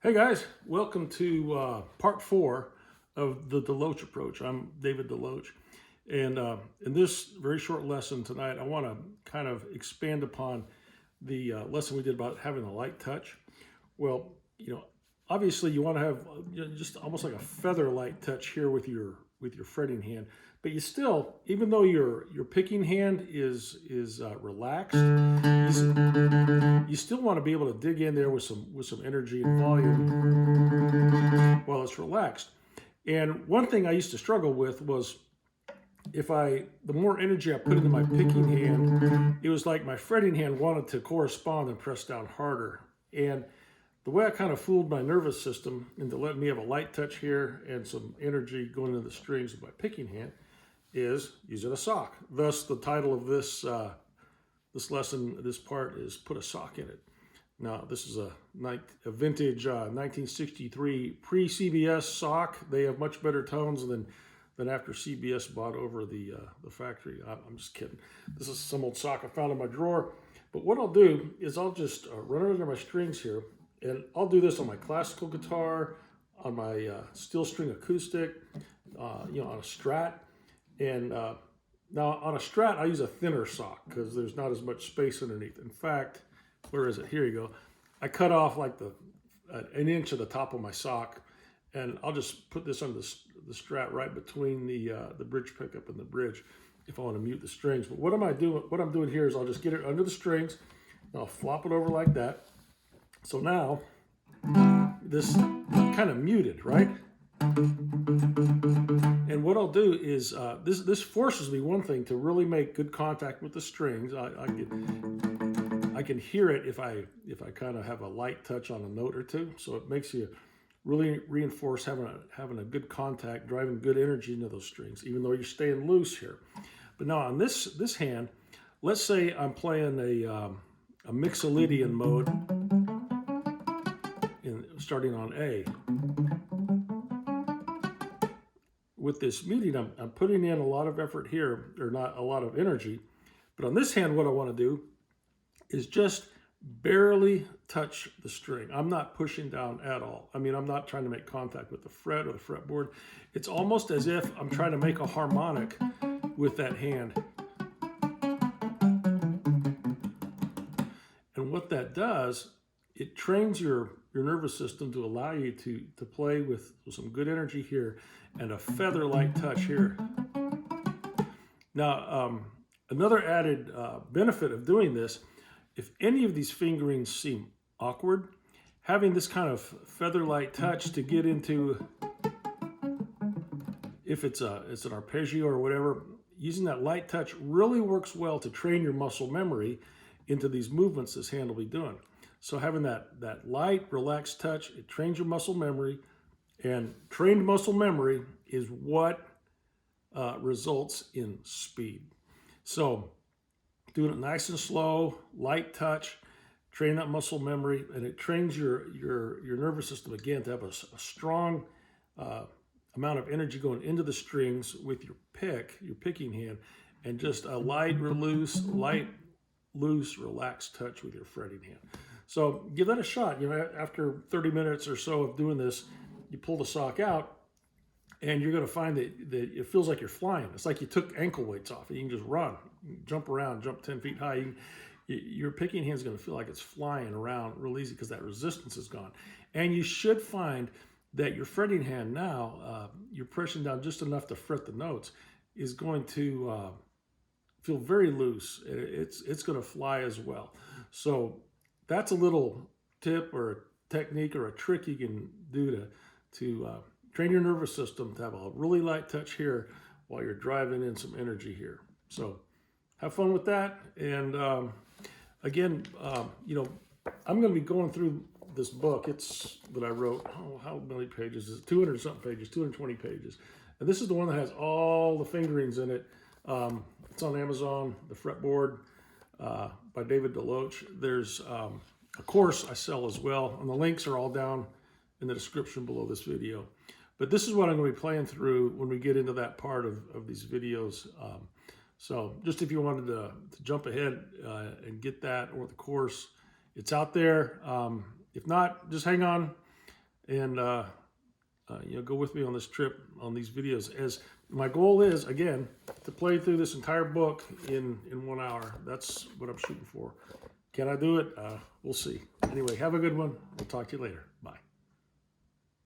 Hey guys, welcome to part 4 of the DeLoach Approach. I'm David DeLoach, and in this very short lesson tonight, I want to kind of expand upon the lesson we did about having a light touch. Well, obviously you want to have just almost like a feather light touch here with your fretting hand, but you still, even though your picking hand is relaxed, you still want to be able to dig in there with some energy and volume while it's relaxed. And one thing I used to struggle with was the more energy I put into my picking hand, it was like my fretting hand wanted to correspond and press down harder. And the way I kind of fooled my nervous system into letting me have a light touch here and some energy going into the strings of my picking hand is using a sock. Thus, the title of this lesson, this part, is Put a Sock in It. Now, this is a vintage 1963 pre-CBS sock. They have much better tones than after CBS bought over the factory. I'm just kidding. This is some old sock I found in my drawer. But what I'll do is I'll just run it under my strings here, and I'll do this on my classical guitar, on my steel string acoustic, on a Strat, and now on a Strat I use a thinner sock because there's not as much space underneath. In fact, where is it? Here you go. I cut off like an inch of the top of my sock, and I'll just put this on the Strat right between the bridge pickup and the bridge if I want to mute the strings. But what I'm doing here is I'll just get it under the strings, and I'll flop it over like that. So now this kind of muted, right? And what I'll do is this forces me, one thing, to really make good contact with the strings. I can hear it if I kind of have a light touch on a note or two. So it makes you really reinforce having a good contact, driving good energy into those strings, even though you're staying loose here. But now on this hand, let's say I'm playing a Mixolydian mode, starting on A. With this muting, I'm putting in a lot of effort here, or not a lot of energy. But on this hand, what I want to do is just barely touch the string. I'm not pushing down at all. I mean, I'm not trying to make contact with the fret or the fretboard. It's almost as if I'm trying to make a harmonic with that hand. And what that does, it trains your nervous system to allow you to play with some good energy here and a feather light touch here. Now, another added benefit of doing this, if any of these fingerings seem awkward, having this kind of feather light touch to get into, if it's an arpeggio or whatever, using that light touch really works well to train your muscle memory into these movements this hand will be doing. So having that light, relaxed touch, it trains your muscle memory, and trained muscle memory is what results in speed. So doing it nice and slow, light touch, train that muscle memory, and it trains your nervous system again to have a strong amount of energy going into the strings with your picking hand, and just a light, loose, relaxed touch with your fretting hand. So give that a shot. After 30 minutes or so of doing this, you pull the sock out, and you're going to find that it feels like you're flying. It's like you took ankle weights off, and you can just run, jump around, jump 10 feet high. Your picking hand is going to feel like it's flying around real easy because that resistance is gone. And you should find that your fretting hand now, you're pressing down just enough to fret the notes, is going to feel very loose. It's going to fly as well. So that's a little tip or a technique or a trick you can do to train your nervous system to have a really light touch here while you're driving in some energy here. So have fun with that. And again, I'm going to be going through this book. That I wrote. How many pages is it? 200 something pages, 220 pages. And this is the one that has all the fingerings in it. It's on Amazon, the Fretboard by David DeLoach. There's a course I sell as well, and the links are all down in the description below this video. But this is what I'm going to be playing through when we get into that part of these videos. So just if you wanted to jump ahead and get that or the course, it's out there. If not, just hang on. and go with me on this trip on these videos. As my goal is, again, to play through this entire book in 1 hour. That's what I'm shooting for. Can I do it? We'll see. Anyway, have a good one. We'll talk to you later.